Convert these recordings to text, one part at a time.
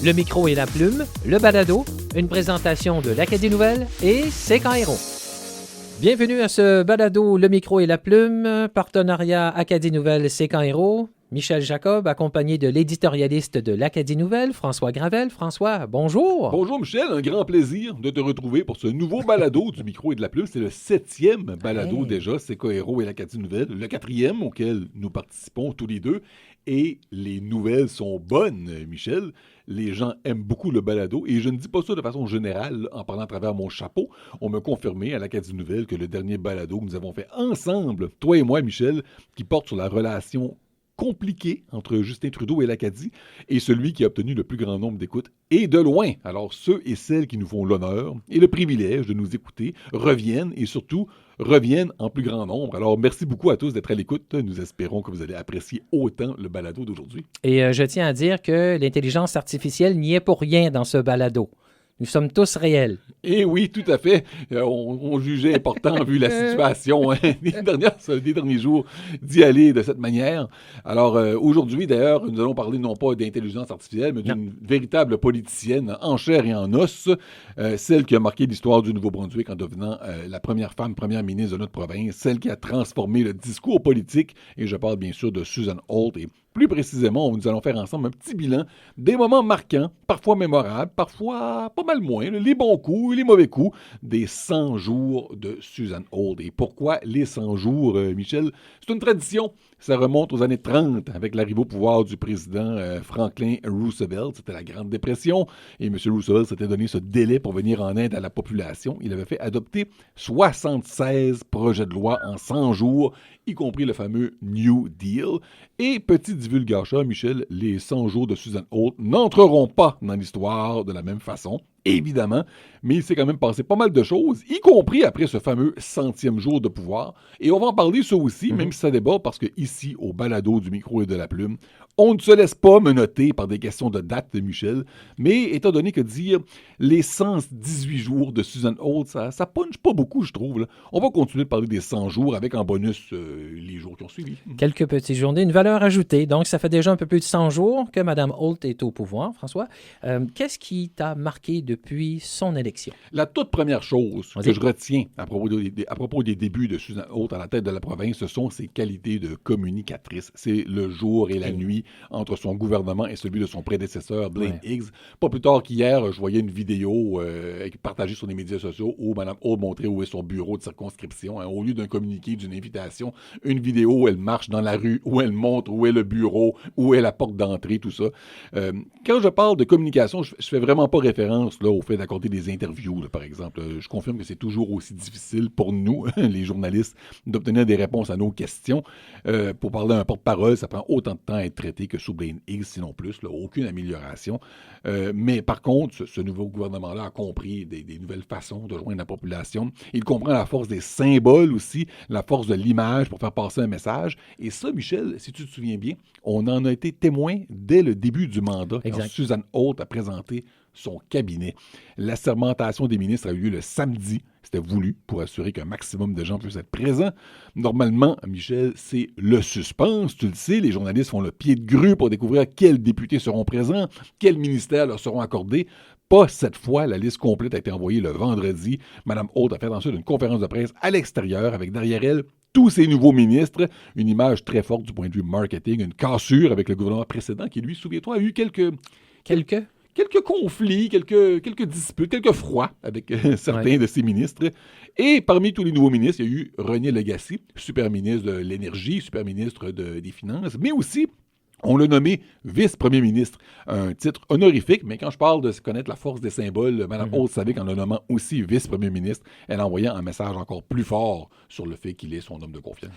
Le micro et la plume, le balado, une présentation de l'Acadie Nouvelle et C'est quand héros. Bienvenue à ce balado Le micro et la plume, partenariat Acadie Nouvelle C'est quand héros. Michel Jacob, accompagné de l'éditorialiste de l'Acadie Nouvelle, François Gravel. François, bonjour. Bonjour Michel, un grand plaisir de te retrouver pour ce nouveau balado du micro et de la plume. C'est le 7e balado déjà, C'est quand héros et l'Acadie Nouvelle, le 4e auquel nous participons tous les deux. Et les nouvelles sont bonnes, Michel. Les gens aiment beaucoup le balado et je ne dis pas ça de façon générale en parlant à travers mon chapeau. On m'a confirmé à l'Acadie Nouvelle que le dernier balado que nous avons fait ensemble, toi et moi, Michel, qui porte sur la relation compliqué entre Justin Trudeau et l'Acadie, et celui qui a obtenu le plus grand nombre d'écoutes, et de loin. Alors, ceux et celles qui nous font l'honneur et le privilège de nous écouter reviennent, et surtout, reviennent en plus grand nombre. Alors, merci beaucoup à tous d'être à l'écoute. Nous espérons que vous allez apprécier autant le balado d'aujourd'hui. Et je tiens à dire que l'intelligence artificielle n'y est pour rien dans ce balado. Nous sommes tous réels. Et oui, tout à fait. On jugeait important, vu la situation des derniers jours, d'y aller de cette manière. Alors, aujourd'hui, d'ailleurs, nous allons parler non pas d'intelligence artificielle, mais d'une véritable politicienne en chair et en os, celle qui a marqué l'histoire du Nouveau-Brunswick en devenant la première femme première ministre de notre province, celle qui a transformé le discours politique, et je parle bien sûr de Susan Holt. Et plus précisément, nous allons faire ensemble un petit bilan des moments marquants, parfois mémorables, parfois pas mal moins, les bons coups et les mauvais coups des 100 jours de Susan Holt. Et pourquoi les 100 jours, Michel? C'est une tradition. Ça remonte aux années 30 avec l'arrivée au pouvoir du président Franklin Roosevelt. C'était la Grande Dépression et M. Roosevelt s'était donné ce délai pour venir en aide à la population. Il avait fait adopter 76 projets de loi en 100 jours, y compris le fameux New Deal. Et petit divulgateur, Michel, les 100 jours de Susan Holt n'entreront pas dans l'histoire de la même façon, évidemment, mais il s'est quand même passé pas mal de choses, y compris après ce fameux 100e jour de pouvoir. Et on va en parler ça aussi, même si ça déborde, parce que ici, au balado du micro et de la plume, on ne se laisse pas menotter par des questions de date de Michel, mais étant donné que dire les 118 jours de Susan Holt, ça punch pas beaucoup, je trouve. Là. On va continuer de parler des 100 jours avec en bonus les jours qui ont suivi. Quelques petites journées, une valeur ajoutée. Donc, ça fait déjà un peu plus de 100 jours que Mme Holt est au pouvoir, François. Qu'est-ce qui t'a marqué depuis son élection? La toute première chose que je retiens à propos des débuts de Susan Holt à la tête de la province, ce sont ses qualités de communicatrice. C'est le jour et la nuit entre son gouvernement et celui de son prédécesseur, Blaine Higgs. Pas plus tard qu'hier, je voyais une vidéo partagée sur les médias sociaux où Mme Holt montrait où est son bureau de circonscription. Hein, au lieu d'un communiqué, d'une invitation, une vidéo où elle marche dans la rue, où elle montre où est le bureau, où est la porte d'entrée, tout ça. Quand je parle de communication, je fais vraiment pas référence là, au fait d'accorder des interviews, là, par exemple. Je confirme que c'est toujours aussi difficile pour nous, les journalistes, d'obtenir des réponses à nos questions. Pour parler à un porte-parole, ça prend autant de temps à être traité que sous Blaine Higgs, sinon plus. Là, aucune amélioration. Mais par contre, ce nouveau gouvernement-là a compris des nouvelles façons de joindre la population. Il comprend la force des symboles aussi, la force de l'image pour faire passer un message. Et ça, Michel, si tu te souviens bien, on en a été témoin dès le début du mandat, quand Susan Holt a présenté son cabinet. L'assermentation des ministres a eu lieu le samedi. C'était voulu pour assurer qu'un maximum de gens puissent être présents. Normalement, Michel, c'est le suspense. Tu le sais, les journalistes font le pied de grue pour découvrir quels députés seront présents, quels ministères leur seront accordés. Pas cette fois, la liste complète a été envoyée le vendredi. Mme Holt a fait ensuite une conférence de presse à l'extérieur avec derrière elle tous ces nouveaux ministres, une image très forte du point de vue marketing, une cassure avec le gouvernement précédent qui, lui, souviens-toi, a eu quelques conflits, quelques disputes, quelques froids avec certains de ses ministres. Et parmi tous les nouveaux ministres, il y a eu René Legacy, super ministre de l'Énergie, super ministre des Finances, mais aussi on l'a nommé vice-premier ministre, un titre honorifique, mais quand je parle de connaître la force des symboles, Mme Holt savait qu'en le nommant aussi vice-premier ministre, elle envoyait un message encore plus fort sur le fait qu'il est son homme de confiance.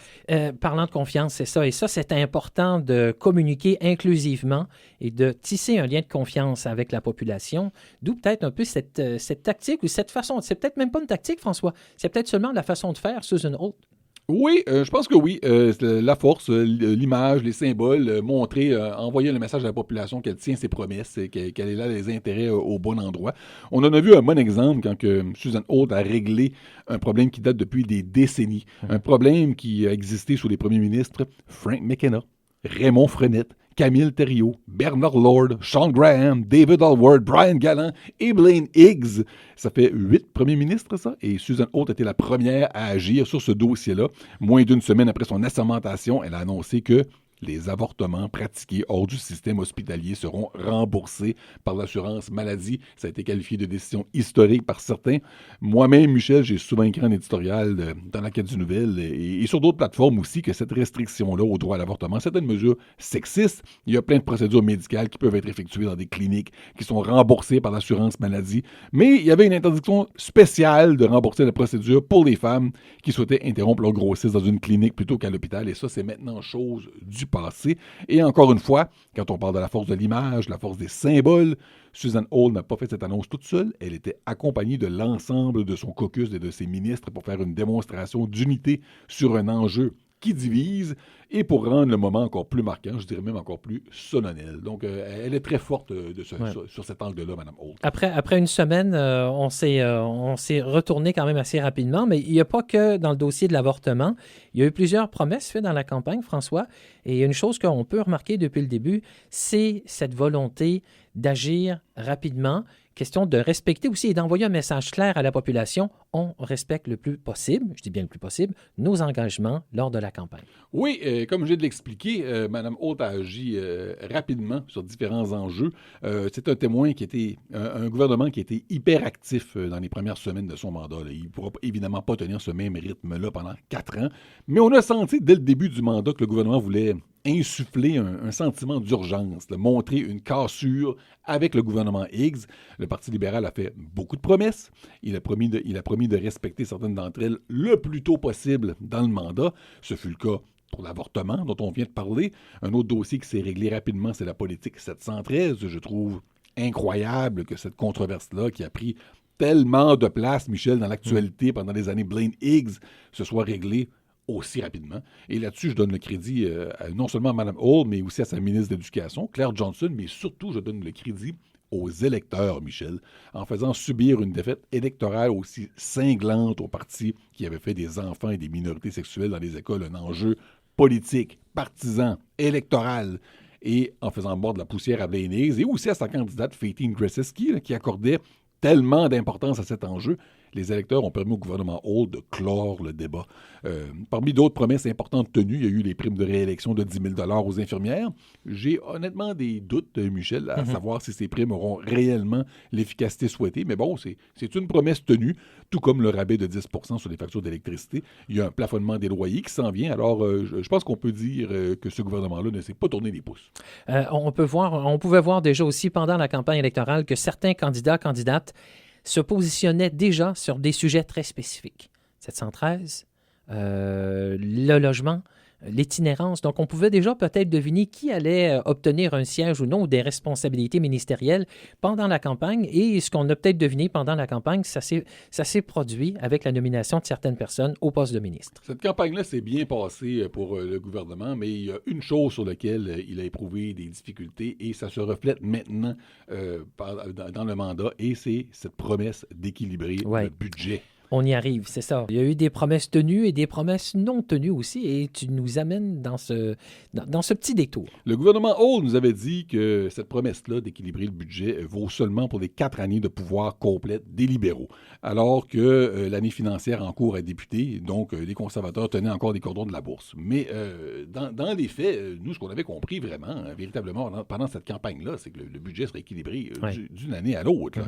Parlant de confiance, c'est ça. Et ça, c'est important de communiquer inclusivement et de tisser un lien de confiance avec la population. D'où peut-être un peu cette tactique ou cette façon. C'est peut-être même pas une tactique, François. C'est peut-être seulement la façon de faire, Susan Holt. Oui, je pense que oui. La force, l'image, les symboles, montrer, envoyer le message à la population qu'elle tient ses promesses et qu'elle est là les intérêts au bon endroit. On en a vu un bon exemple quand que Susan Holt a réglé un problème qui date depuis des décennies. Un problème qui a existé sous les premiers ministres Frank McKenna, Raymond Frenette, Camille Thériault, Bernard Lord, Sean Graham, David Alward, Brian Gallant et Blaine Higgs. Ça fait 8 premiers ministres, ça, et Susan Holt était la première à agir sur ce dossier-là. Moins d'une semaine après son assermentation, elle a annoncé que les avortements pratiqués hors du système hospitalier seront remboursés par l'assurance maladie. Ça a été qualifié de décision historique par certains. Moi-même, Michel, j'ai souvent écrit en éditorial dans l'Acadie Nouvelle et sur d'autres plateformes aussi que cette restriction-là au droit à l'avortement, c'est une mesure sexiste. Il y a plein de procédures médicales qui peuvent être effectuées dans des cliniques qui sont remboursées par l'assurance maladie. Mais il y avait une interdiction spéciale de rembourser la procédure pour les femmes qui souhaitaient interrompre leur grossesse dans une clinique plutôt qu'à l'hôpital. Et ça, c'est maintenant chose du passé. Et encore une fois, quand on parle de la force de l'image, la force des symboles, Susan Holt n'a pas fait cette annonce toute seule. Elle était accompagnée de l'ensemble de son caucus et de ses ministres pour faire une démonstration d'unité sur un enjeu qui divise et pour rendre le moment encore plus marquant, je dirais même encore plus solennel. Donc, elle est très forte sur cet angle-là, Mme Holt. Après une semaine, on s'est retourné quand même assez rapidement, mais il n'y a pas que dans le dossier de l'avortement. Il y a eu plusieurs promesses faites dans la campagne, François, et il y a une chose qu'on peut remarquer depuis le début, c'est cette volonté d'agir rapidement. Question de respecter aussi et d'envoyer un message clair à la population. On respecte le plus possible, je dis bien le plus possible, nos engagements lors de la campagne. Oui, comme je viens de l'expliquer, Mme Holt a agi rapidement sur différents enjeux. C'est un témoin qui était un gouvernement qui était hyper actif dans les premières semaines de son mandat. Là. Il ne pourra évidemment pas tenir ce même rythme-là pendant 4 ans, mais on a senti dès le début du mandat que le gouvernement voulait insuffler un sentiment d'urgence, montrer une cassure avec le gouvernement Higgs. Le Parti libéral a fait beaucoup de promesses. Il a promis de respecter certaines d'entre elles le plus tôt possible dans le mandat. Ce fut le cas pour l'avortement dont on vient de parler. Un autre dossier qui s'est réglé rapidement, c'est la politique 713. Je trouve incroyable que cette controverse-là, qui a pris tellement de place, Michel, dans l'actualité pendant les années Blaine Higgs, se soit réglée aussi rapidement. Et là-dessus, je donne le crédit non seulement à Mme Holt, mais aussi à sa ministre de l'Éducation, Claire Johnson, mais surtout, je donne le crédit aux électeurs, Michel, en faisant subir une défaite électorale aussi cinglante au parti qui avait fait des enfants et des minorités sexuelles dans les écoles un enjeu politique, partisan, électoral, et en faisant boire de la poussière à Blaine Higgs et aussi à sa candidate Fatin Gressesky, qui accordait tellement d'importance à cet enjeu. Les électeurs ont permis au gouvernement Holt de clore le débat. Parmi d'autres promesses importantes tenues, il y a eu les primes de réélection de 10 000 aux infirmières. J'ai honnêtement des doutes, Michel, à savoir si ces primes auront réellement l'efficacité souhaitée. Mais bon, c'est une promesse tenue, tout comme le rabais de 10 % sur les factures d'électricité. Il y a un plafonnement des loyers qui s'en vient. Alors, je pense qu'on peut dire que ce gouvernement-là ne s'est pas tourné les pouces. On pouvait voir déjà aussi pendant la campagne électorale que certains candidates se positionnaient déjà sur des sujets très spécifiques. 713, le logement, l'itinérance. Donc, on pouvait déjà peut-être deviner qui allait obtenir un siège ou non ou des responsabilités ministérielles pendant la campagne. Et ce qu'on a peut-être deviné pendant la campagne, ça s'est produit avec la nomination de certaines personnes au poste de ministre. Cette campagne-là s'est bien passée pour le gouvernement, mais il y a une chose sur laquelle il a éprouvé des difficultés et ça se reflète maintenant dans le mandat et c'est cette promesse d'équilibrer le budget. On y arrive, c'est ça. Il y a eu des promesses tenues et des promesses non tenues aussi, et tu nous amènes dans ce petit détour. Le gouvernement Holt nous avait dit que cette promesse-là d'équilibrer le budget vaut seulement pour les 4 années de pouvoir complète des libéraux, alors que l'année financière en cours a débuté, donc les conservateurs tenaient encore des cordons de la bourse. Mais dans les faits, nous, ce qu'on avait compris vraiment, véritablement, pendant cette campagne-là, c'est que le budget serait équilibré d'une année à l'autre.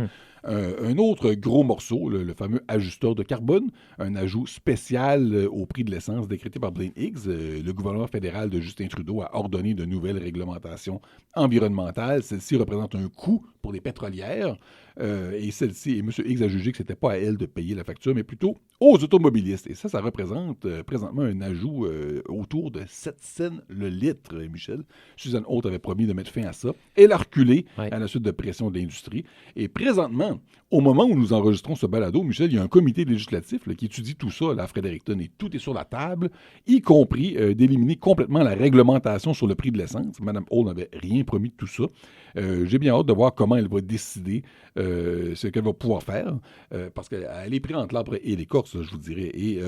Un autre gros morceau, le fameux ajusteur de carbone, un ajout spécial au prix de l'essence décrété par Blaine Higgs. Le gouvernement fédéral de Justin Trudeau a ordonné de nouvelles réglementations environnementales. Celle-ci représente un coût pour les pétrolières et M. Higgs a jugé que ce n'était pas à elle de payer la facture, mais plutôt aux automobilistes. Et ça représente présentement un ajout autour de 7 cents le litre, Michel. Susan Holt avait promis de mettre fin à ça. Elle a reculé à la suite de pression de l'industrie. Et présentement, au moment où nous enregistrons ce balado, Michel, il y a un comité législatif qui étudie tout ça à Fredericton et tout est sur la table, y compris d'éliminer complètement la réglementation sur le prix de l'essence. Mme Holt n'avait rien promis de tout ça. J'ai bien hâte de voir comment comment elle va décider ce qu'elle va pouvoir faire, parce qu'elle est prise entre l'arbre et l'écorce, je vous dirais. Et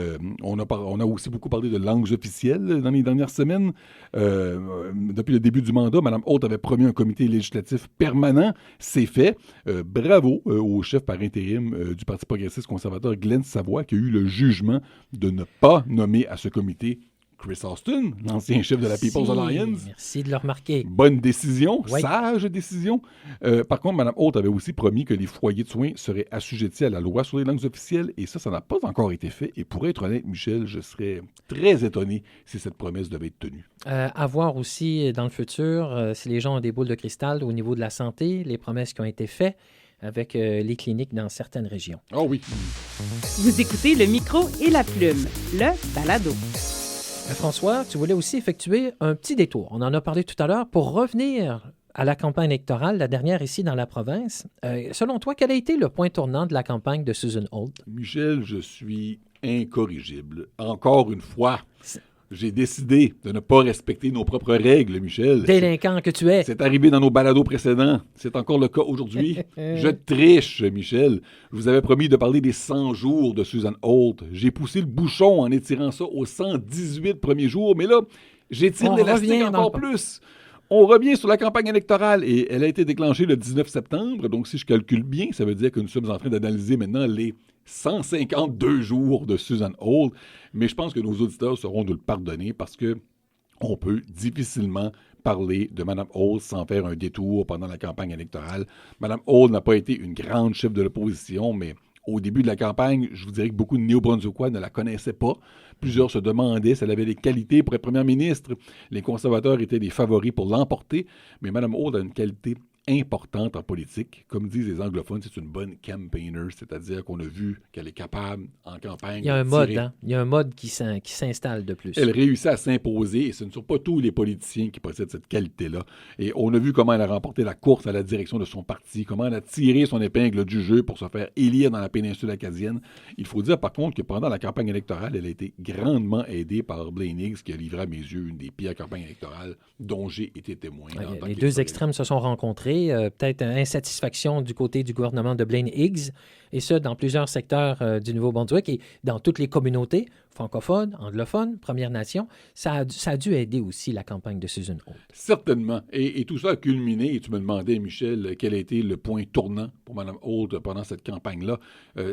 on a aussi beaucoup parlé de langues officielles dans les dernières semaines. Depuis le début du mandat, Mme Holt avait promis un comité législatif permanent. C'est fait. Bravo au chef par intérim du Parti progressiste conservateur, Glenn Savoy, qui a eu le jugement de ne pas nommer à ce comité Chris Austin, l'ancien chef de la People's Alliance. Merci de le remarquer. Bonne décision, oui. Sage décision. Par contre, Mme Holt avait aussi promis que les foyers de soins seraient assujettis à la loi sur les langues officielles, et ça n'a pas encore été fait. Et pour être honnête, Michel, je serais très étonné si cette promesse devait être tenue. À voir aussi dans le futur, si les gens ont des boules de cristal au niveau de la santé, les promesses qui ont été faites avec les cliniques dans certaines régions. Ah oui. Vous écoutez Le Micro et la Plume, le balado. François, tu voulais aussi effectuer un petit détour. On en a parlé tout à l'heure pour revenir à la campagne électorale, la dernière ici dans la province. Selon toi, quel a été le point tournant de la campagne de Susan Holt? Michel, je suis incorrigible. Encore une fois, j'ai décidé de ne pas respecter nos propres règles, Michel. Délinquant que tu es. C'est arrivé dans nos balados précédents. C'est encore le cas aujourd'hui. Je triche, Michel. Je vous avais promis de parler des 100 jours de Susan Holt. J'ai poussé le bouchon en étirant ça aux 118 premiers jours, mais là, j'étire l'élastique encore plus. On revient sur la campagne électorale et elle a été déclenchée le 19 septembre. Donc, si je calcule bien, ça veut dire que nous sommes en train d'analyser maintenant les 152 jours de Susan Holt. Mais je pense que nos auditeurs sauront de le pardonner parce que on peut difficilement parler de Mme Holt sans faire un détour pendant la campagne électorale. Mme Holt n'a pas été une grande chef de l'opposition, mais au début de la campagne, je vous dirais que beaucoup de Néo-Brunswickois ne la connaissaient pas. Plusieurs se demandaient si elle avait des qualités pour être première ministre. Les conservateurs étaient des favoris pour l'emporter, mais Mme Holt a une qualité importante en politique. Comme disent les anglophones, c'est une bonne campaigner, c'est-à-dire qu'on a vu qu'elle est capable, en campagne, il y a un mode, hein? Il y a un mode qui s'installe de plus. Elle réussit à s'imposer, et ce ne sont pas tous les politiciens qui possèdent cette qualité-là. Et on a vu comment elle a remporté la course à la direction de son parti, comment elle a tiré son épingle du jeu pour se faire élire dans la péninsule acadienne. Il faut dire, par contre, que pendant la campagne électorale, elle a été grandement aidée par Blaine Higgs, qui a livré à mes yeux une des pires campagnes électorales dont j'ai été témoin. Les deux extrêmes se sont rencontrés. Peut-être insatisfaction du côté du gouvernement de Blaine Higgs, et ça dans plusieurs secteurs du Nouveau-Brunswick et dans toutes les communautés francophones, anglophones, Premières Nations. Ça a dû aider aussi la campagne de Susan Holt. Certainement. Et tout ça a culminé, et tu me demandais, Michel, quel a été le point tournant pour Mme Holt pendant cette campagne-là.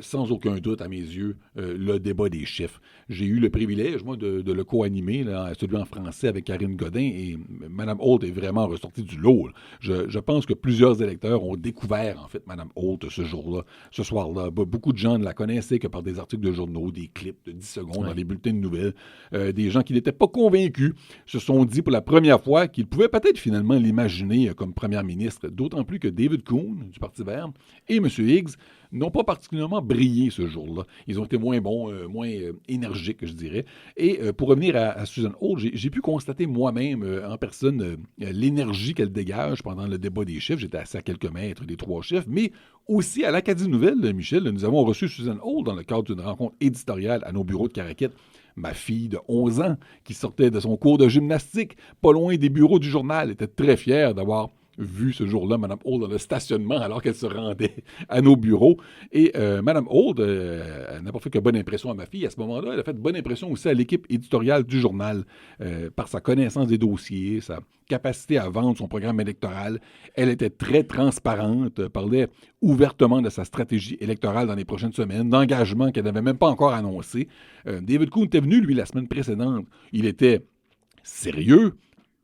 Sans aucun doute, à mes yeux, le débat des chefs. J'ai eu le privilège, moi, de le co-animer, celui en français avec Karine Godin, et Mme Holt est vraiment ressortie du lot. Je pense que plusieurs électeurs ont découvert, en fait, Mme Holt ce jour-là, ce soir-là. Beaucoup de gens ne la connaissaient que par des articles de journaux, des clips de 10 secondes dans les bulletins de nouvelles. Des gens qui n'étaient pas convaincus se sont dit pour la première fois qu'ils pouvaient peut-être finalement l'imaginer comme première ministre, d'autant plus que David Coon, du Parti vert, et M. Higgs n'ont pas particulièrement brillé ce jour-là. Ils ont été moins bons, moins énergiques, je dirais. Et pour revenir à Susan Holt, j'ai pu constater moi-même en personne l'énergie qu'elle dégage pendant le débat des chefs. J'étais assis à quelques mètres des trois chefs, mais aussi à l'Acadie Nouvelle, Michel, nous avons reçu Susan Holt dans le cadre d'une rencontre éditoriale à nos bureaux de Caraquette. Ma fille de 11 ans, qui sortait de son cours de gymnastique, pas loin des bureaux du journal, était très fière d'avoir vu ce jour-là Mme Holt dans le stationnement alors qu'elle se rendait à nos bureaux. Et Mme Holt n'a pas fait que bonne impression à ma fille. À ce moment-là, elle a fait bonne impression aussi à l'équipe éditoriale du journal par sa connaissance des dossiers, sa capacité à vendre son programme électoral. Elle était très transparente, parlait ouvertement de sa stratégie électorale dans les prochaines semaines, d'engagement qu'elle n'avait même pas encore annoncé. David Coon était venu, lui, la semaine précédente. Il était sérieux,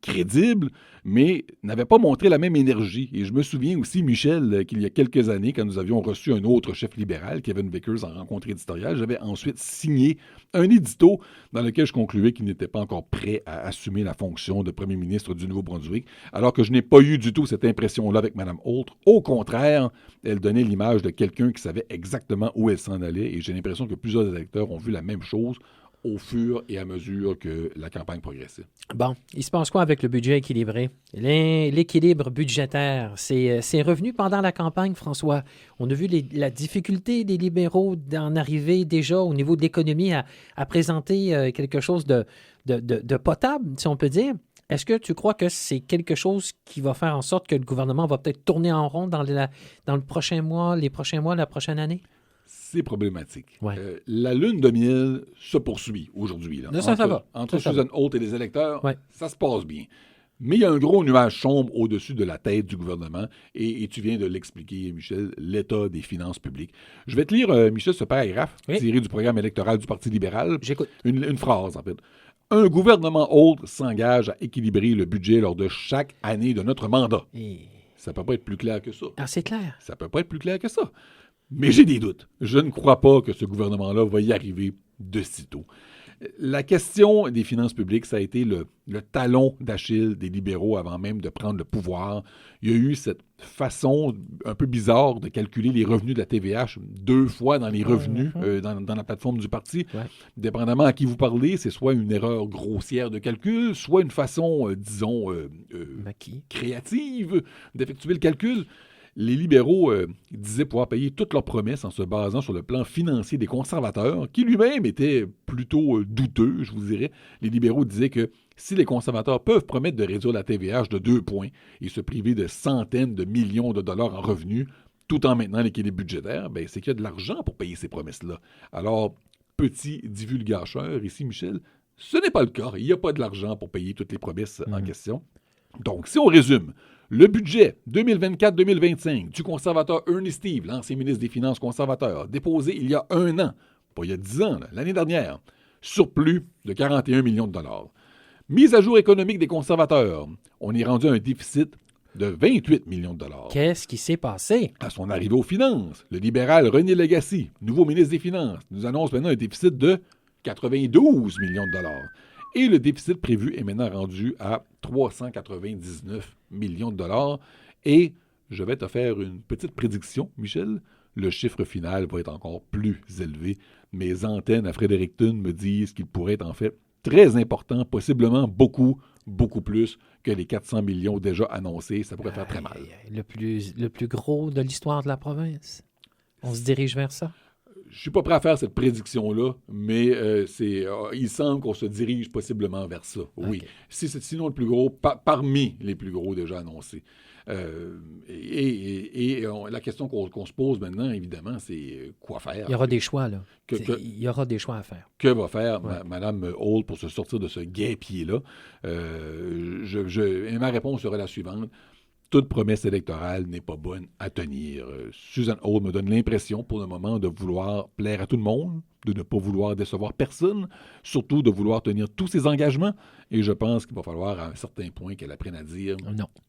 crédible, mais n'avait pas montré la même énergie. Et je me souviens aussi, Michel, qu'il y a quelques années, quand nous avions reçu un autre chef libéral, Kevin Vickers, en rencontre éditoriale, j'avais ensuite signé un édito dans lequel je concluais qu'il n'était pas encore prêt à assumer la fonction de premier ministre du Nouveau-Brunswick, alors que je n'ai pas eu du tout cette impression-là avec Mme Holt. Au contraire, elle donnait l'image de quelqu'un qui savait exactement où elle s'en allait, et j'ai l'impression que plusieurs électeurs ont vu la même chose au fur et à mesure que la campagne progressait. Bon, il se passe quoi avec le budget équilibré? L'équilibre budgétaire, c'est revenu pendant la campagne, François. On a vu la difficulté des libéraux d'en arriver déjà au niveau de l'économie à présenter quelque chose de potable, si on peut dire. Est-ce que tu crois que c'est quelque chose qui va faire en sorte que le gouvernement va peut-être tourner en rond dans le prochain mois, les prochains mois, la prochaine année? C'est problématique. Ouais. La lune de miel se poursuit aujourd'hui. Là. Ça va. Entre Ça Susan Holt et les électeurs, ouais. ça se passe bien. Mais il y a un gros nuage sombre au-dessus de la tête du gouvernement et tu viens de l'expliquer, Michel, l'état des finances publiques. Je vais te lire, Michel, ce paragraphe tiré du programme électoral du Parti libéral. J'écoute. Une phrase, en fait. Un gouvernement Holt s'engage à équilibrer le budget lors de chaque année de notre mandat. Ça peut pas être plus clair que ça. Ah, c'est clair. Ça peut pas être plus clair que ça. Mais j'ai des doutes. Je ne crois pas que ce gouvernement-là va y arriver de sitôt. La question des finances publiques, ça a été le talon d'Achille des libéraux avant même de prendre le pouvoir. Il y a eu cette façon un peu bizarre de calculer les revenus de la TVH 2 fois dans les revenus dans la plateforme du parti. Ouais. Dépendamment à qui vous parlez, c'est soit une erreur grossière de calcul, soit une façon, créative d'effectuer le calcul. Les libéraux disaient pouvoir payer toutes leurs promesses en se basant sur le plan financier des conservateurs, qui lui-même était plutôt douteux, je vous dirais. Les libéraux disaient que si les conservateurs peuvent promettre de réduire la TVH de 2 points et se priver de centaines de millions de dollars en revenus, tout en maintenant l'équilibre budgétaire, ben, c'est qu'il y a de l'argent pour payer ces promesses-là. Alors, petit divulgateur ici, Michel, ce n'est pas le cas. Il n'y a pas de l'argent pour payer toutes les promesses en question. Donc, si on résume, le budget 2024-2025 du conservateur Ernie Steve, l'ancien ministre des Finances conservateur, déposé il y a 1 an, pas il y a 10 ans, l'année dernière, surplus de 41 millions de dollars. Mise à jour économique des conservateurs, on est rendu à un déficit de 28 millions de dollars. Qu'est-ce qui s'est passé? À son arrivée aux finances, le libéral René Legacy, nouveau ministre des Finances, nous annonce maintenant un déficit de 92 millions de dollars. Et le déficit prévu est maintenant rendu à 399 millions de dollars. Et je vais te faire une petite prédiction, Michel. Le chiffre final va être encore plus élevé. Mes antennes à Fredericton me disent qu'il pourrait être en fait très important, possiblement beaucoup plus que les 400 millions déjà annoncés. Ça pourrait faire très mal. Le plus gros de l'histoire de la province. On se dirige vers ça? Je ne suis pas prêt à faire cette prédiction-là, mais il semble qu'on se dirige possiblement vers ça. Oui. Okay. Sinon le plus gros, parmi les plus gros déjà annoncés. La question qu'on se pose maintenant, évidemment, c'est quoi faire? Il y aura des choix, là. Il y aura des choix à faire. Que va faire Mme Holt pour se sortir de ce guêpier-là? Ma réponse sera la suivante. Toute promesse électorale n'est pas bonne à tenir. Susan Holt me donne l'impression, pour le moment, de vouloir plaire à tout le monde, de ne pas vouloir décevoir personne, surtout de vouloir tenir tous ses engagements. Et je pense qu'il va falloir, à un certain point, qu'elle apprenne à dire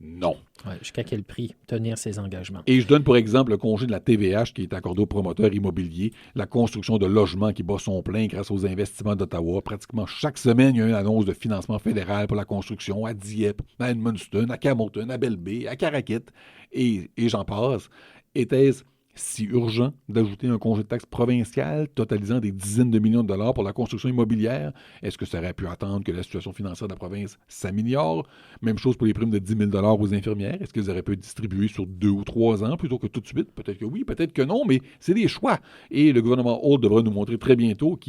non. Ouais, jusqu'à quel prix tenir ses engagements? Et je donne pour exemple le congé de la TVH qui est accordé aux promoteurs immobiliers, la construction de logements qui bat son plein grâce aux investissements d'Ottawa. Pratiquement chaque semaine, il y a une annonce de financement fédéral pour la construction à Dieppe, à Edmundston, à Campbellton, à Belle Bay, à Caraquette, et j'en passe. Était-ce si urgent d'ajouter un congé de taxe provincial totalisant des dizaines de millions de dollars pour la construction immobilière? Est-ce que ça aurait pu attendre que la situation financière de la province s'améliore? Même chose pour les primes de 10 000 dollars aux infirmières. Est-ce qu'ils auraient pu être distribués sur 2 ou 3 ans plutôt que tout de suite? Peut-être que oui, peut-être que non, mais c'est des choix. Et le gouvernement Holt devra nous montrer très bientôt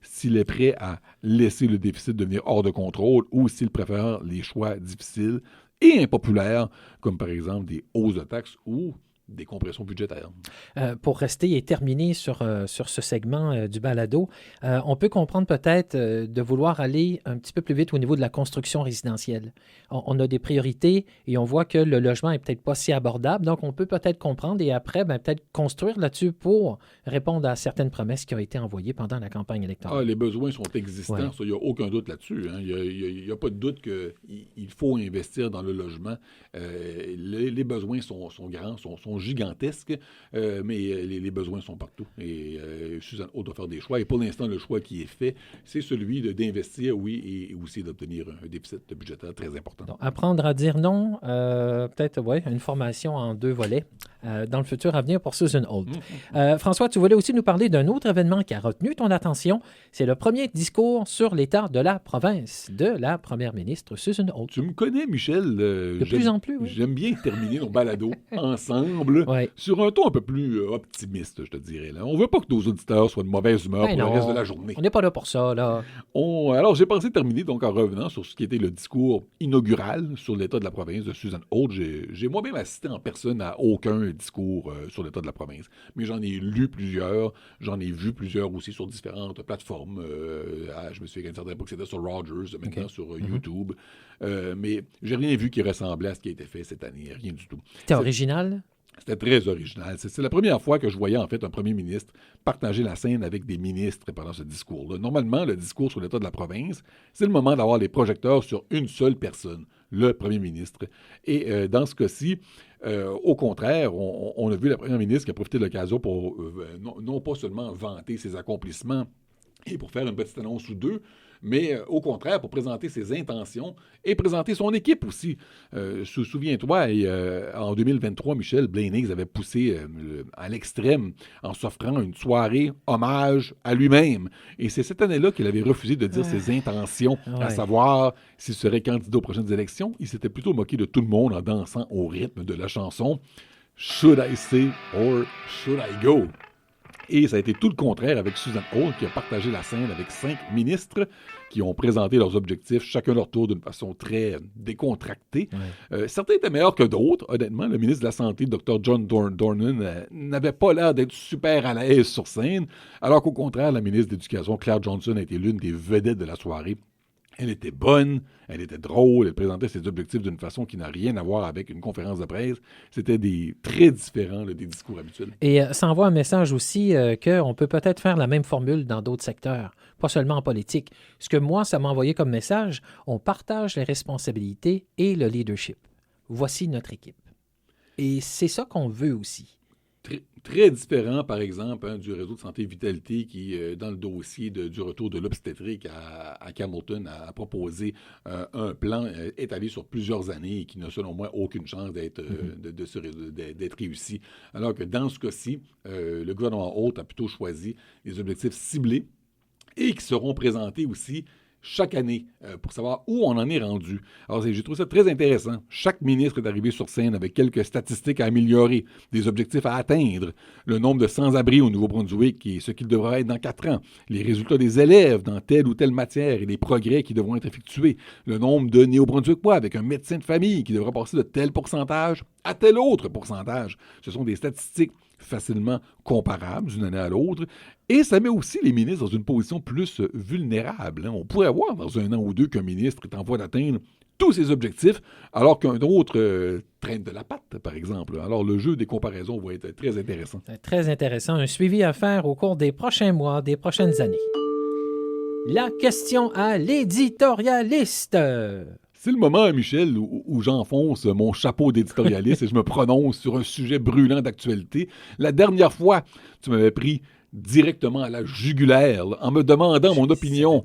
s'il est prêt à laisser le déficit devenir hors de contrôle ou s'il préfère les choix difficiles et impopulaires, comme par exemple des hausses de taxes ou des compressions budgétaires. Pour rester et terminer sur ce segment du balado, on peut comprendre peut-être de vouloir aller un petit peu plus vite au niveau de la construction résidentielle. On a des priorités et on voit que le logement n'est peut-être pas si abordable, donc on peut peut-être comprendre et après, peut-être construire là-dessus pour répondre à certaines promesses qui ont été envoyées pendant la campagne électorale. Les besoins sont existants, il n'y a aucun doute là-dessus. Hein. Il n'y a pas de doute qu'il faut investir dans le logement. Les besoins sont grands, sont gigantesques, mais les besoins sont partout. Et Susan Holt doit faire des choix. Et pour l'instant, le choix qui est fait, c'est celui d'investir, oui, et aussi d'obtenir un déficit budgétaire très important. Donc, apprendre à dire non, peut-être, une formation en 2 volets. dans le futur à venir pour Susan Holt. François, tu voulais aussi nous parler d'un autre événement qui a retenu ton attention. C'est le premier discours sur l'état de la province de la première ministre Susan Holt. Tu me connais, Michel. De plus en plus, oui. J'aime bien terminer nos balados ensemble sur un ton un peu plus optimiste, je te dirais. Là. On veut pas que nos auditeurs soient de mauvaise humeur pour le reste de la journée. On n'est pas là pour ça, là. Alors, j'ai pensé terminer donc en revenant sur ce qui était le discours inaugural sur l'état de la province de Susan Holt. J'ai moi-même assisté en personne à aucun discours sur l'état de la province, mais j'en ai lu plusieurs, j'en ai vu plusieurs aussi sur différentes plateformes. Je me souviens qu'à une certaine époque, c'était sur Rogers, maintenant sur YouTube. Mais j'ai rien vu qui ressemblait à ce qui a été fait cette année, rien du tout. C'était original? C'était très original. C'est la première fois que je voyais en fait un premier ministre partager la scène avec des ministres pendant ce discours-là. Normalement, le discours sur l'état de la province, c'est le moment d'avoir les projecteurs sur une seule personne, le premier ministre. Et dans ce cas-ci, au contraire, on a vu la première ministre qui a profité de l'occasion pour non pas seulement vanter ses accomplissements et pour faire une petite annonce ou deux, mais au contraire, pour présenter ses intentions et présenter son équipe aussi. Souviens-toi, en 2023, Michel, Blaine Higgs avait poussé à l'extrême en s'offrant une soirée hommage à lui-même. Et c'est cette année-là qu'il avait refusé de dire ses intentions, à savoir s'il serait candidat aux prochaines élections. Il s'était plutôt moqué de tout le monde en dansant au rythme de la chanson « Should I stay or should I go ?» Et ça a été tout le contraire avec Susan Holt qui a partagé la scène avec 5 ministres qui ont présenté leurs objectifs, chacun leur tour, d'une façon très décontractée. Certains étaient meilleurs que d'autres. Honnêtement, le ministre de la Santé, Dr. John Dornan, n'avait pas l'air d'être super à l'aise sur scène, alors qu'au contraire, la ministre de l'Éducation, Claire Johnson, a été l'une des vedettes de la soirée. Elle était bonne, elle était drôle, elle présentait ses objectifs d'une façon qui n'a rien à voir avec une conférence de presse. C'était très différent des discours habituels. Et ça envoie un message aussi qu'on peut peut-être faire la même formule dans d'autres secteurs, pas seulement en politique. Ce que moi, ça m'a envoyé comme message, on partage les responsabilités et le leadership. Voici notre équipe. Et c'est ça qu'on veut aussi. Très différent, par exemple, du réseau de santé Vitalité qui, dans le dossier du retour de l'obstétrique à Hamilton, a proposé un plan étalé sur plusieurs années et qui n'a, selon moi, aucune chance d'être réussi. Alors que dans ce cas-ci, le gouvernement Holt a plutôt choisi des objectifs ciblés et qui seront présentés aussi chaque année pour savoir où on en est rendu. Alors, j'ai trouvé ça très intéressant. Chaque ministre est arrivé sur scène avec quelques statistiques à améliorer, des objectifs à atteindre, le nombre de sans-abri au Nouveau-Brunswick et ce qu'il devra être dans 4 ans, les résultats des élèves dans telle ou telle matière et les progrès qui devront être effectués, le nombre de Néo-Brunswickois avec un médecin de famille qui devra passer de tel pourcentage à tel autre pourcentage. Ce sont des statistiques facilement comparables d'une année à l'autre. Et ça met aussi les ministres dans une position plus vulnérable. On pourrait voir dans 1 an ou 2 qu'un ministre est en voie d'atteindre tous ses objectifs, alors qu'un autre traîne de la patte, par exemple. Alors, le jeu des comparaisons va être très intéressant. Très intéressant. Un suivi à faire au cours des prochains mois, des prochaines années. La question à l'éditorialiste. C'est le moment, Michel, où j'enfonce mon chapeau d'éditorialiste et je me prononce sur un sujet brûlant d'actualité. La dernière fois, tu m'avais pris directement à la jugulaire en me demandant mon opinion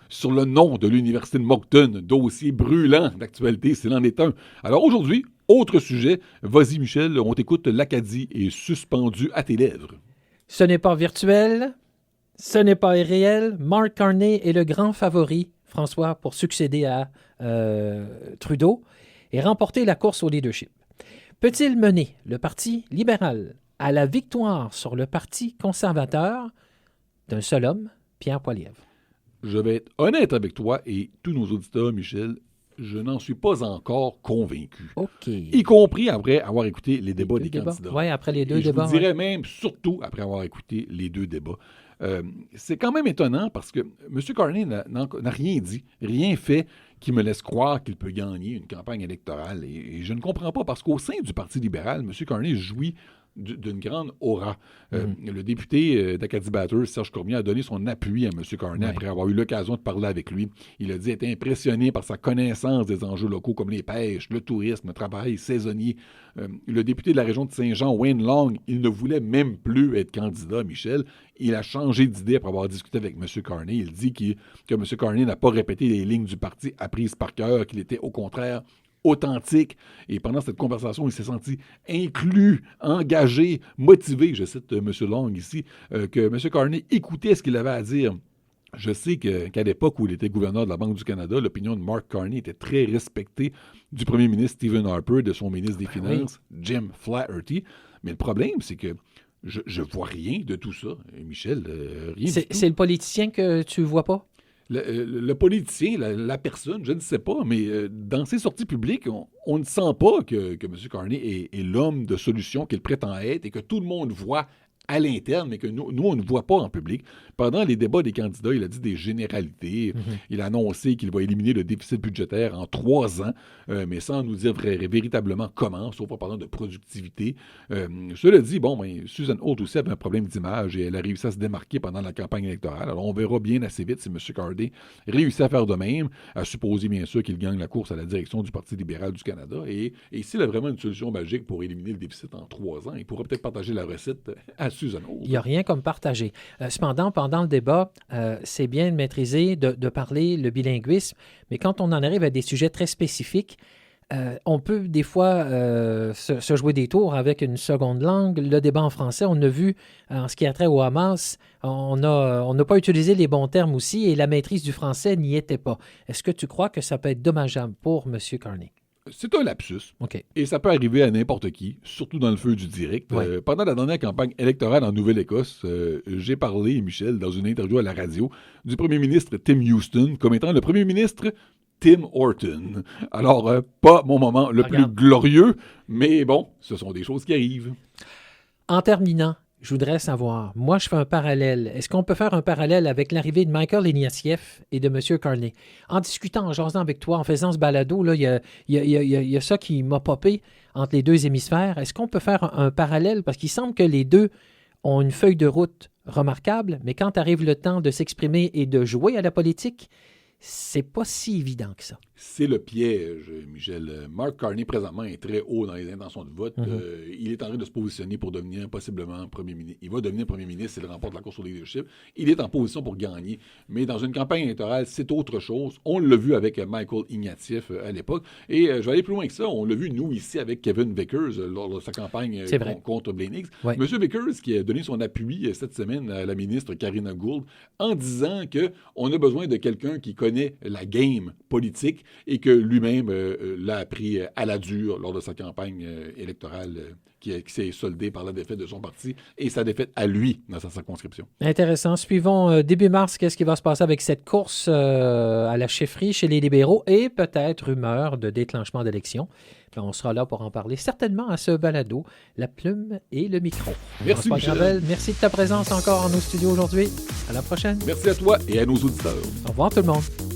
sur le nom de l'Université de Moncton, dossier brûlant d'actualité, s'il en est un. Alors aujourd'hui, autre sujet. Vas-y, Michel, on t'écoute. L'Acadie est suspendue à tes lèvres. Ce n'est pas virtuel, ce n'est pas irréel. Mark Carney est le grand favori, François, pour succéder à Trudeau et remporter la course au leadership. Peut-il mener le Parti libéral à la victoire sur le Parti conservateur d'un seul homme, Pierre Poilievre? Je vais être honnête avec toi et tous nos auditeurs, Michel, je n'en suis pas encore convaincu. OK. Y compris après avoir écouté les débats des candidats. Oui, après les 2 débats. Je vous dirais même, surtout après avoir écouté les 2 débats. C'est quand même étonnant parce que M. Carney n'a rien dit, rien fait qui me laisse croire qu'il peut gagner une campagne électorale. Et je ne comprends pas parce qu'au sein du Parti libéral, M. Carney jouit d'une grande aura. Le député d'Acadie Bathurst, Serge Cormier, a donné son appui à M. Carney après avoir eu l'occasion de parler avec lui. Il a dit être impressionné par sa connaissance des enjeux locaux comme les pêches, le tourisme, le travail saisonnier. Le député de la région de Saint-Jean, Wayne Long, il ne voulait même plus être candidat, Michel. Il a changé d'idée après avoir discuté avec M. Carney. Il dit que M. Carney n'a pas répété les lignes du parti apprises par cœur, qu'il était au contraire authentique. Et pendant cette conversation, il s'est senti inclus, engagé, motivé. Je cite M. Long ici, que M. Carney écoutait ce qu'il avait à dire. Je sais qu'à l'époque où il était gouverneur de la Banque du Canada, l'opinion de Mark Carney était très respectée du premier ministre Stephen Harper, de son ministre des Finances, Jim Flaherty. Mais le problème, c'est que je vois rien de tout ça. Michel, rien du tout. C'est le politicien que tu vois pas? Le politicien, la personne, je ne sais pas, mais dans ses sorties publiques, on ne sent pas que M. Carney est l'homme de solution qu'il prétend être et que tout le monde voit à l'interne, mais que nous, on ne voit pas en public. Pendant les débats des candidats, il a dit des généralités. Il a annoncé qu'il va éliminer le déficit budgétaire en 3 ans, mais sans nous dire véritablement comment, sauf en parlant de productivité. Cela dit, Susan Holt aussi avait un problème d'image et elle a réussi à se démarquer pendant la campagne électorale. Alors, on verra bien assez vite si M. Carney réussit à faire de même, à supposer bien sûr qu'il gagne la course à la direction du Parti libéral du Canada. Et s'il a vraiment une solution magique pour éliminer le déficit en 3 ans, il pourra peut-être partager la recette à Susan Holt. Il n'y a rien comme partager. Cependant, pendant le débat, c'est bien de maîtriser, de parler le bilinguisme, mais quand on en arrive à des sujets très spécifiques, on peut des fois se jouer des tours avec une seconde langue. Le débat en français, on a vu en ce qui a trait au Hamas, on n'a pas utilisé les bons termes aussi et la maîtrise du français n'y était pas. Est-ce que tu crois que ça peut être dommageable pour M. Carney? C'est un lapsus. Okay. Et ça peut arriver à n'importe qui, surtout dans le feu du direct. Ouais. Pendant la dernière campagne électorale en Nouvelle-Écosse, j'ai parlé, Michel, dans une interview à la radio, du premier ministre Tim Houston comme étant le premier ministre Tim Horton. Alors, pas mon moment le plus glorieux, mais bon, ce sont des choses qui arrivent. En terminant, je voudrais savoir, moi je fais un parallèle. Est-ce qu'on peut faire un parallèle avec l'arrivée de Michael Ignatieff et de M. Carney? En discutant, en jasant avec toi, en faisant ce balado, il y a ça qui m'a popé entre les deux hémisphères. Est-ce qu'on peut faire un parallèle? Parce qu'il semble que les deux ont une feuille de route remarquable, mais quand arrive le temps de s'exprimer et de jouer à la politique, c'est pas si évident que ça. C'est le piège, Michel. Mark Carney, présentement, est très haut dans les intentions de vote. Il est en train de se positionner pour devenir possiblement premier ministre. Il va devenir premier ministre s'il remporte la course au leadership. Il est en position pour gagner. Mais dans une campagne électorale, c'est autre chose. On l'a vu avec Michael Ignatieff à l'époque. Et je vais aller plus loin que ça. On l'a vu, nous, ici, avec Kevin Vickers, lors de sa campagne contre Blaine Higgs. Ouais. M. Vickers, qui a donné son appui cette semaine à la ministre Karina Gould, en disant qu'on a besoin de quelqu'un qui connaît la game politique et que lui-même l'a appris à la dure lors de sa campagne électorale qui s'est soldée par la défaite de son parti et sa défaite à lui dans sa circonscription. Intéressant. Suivons début mars, qu'est-ce qui va se passer avec cette course à la chefferie chez les libéraux et peut-être rumeur de déclenchement d'élection. On sera là pour en parler certainement à ce balado, la plume et le micro. Merci, Michel. Gravel, merci de ta présence encore en nos studios aujourd'hui. À la prochaine. Merci à toi et à nos auditeurs. Au revoir tout le monde.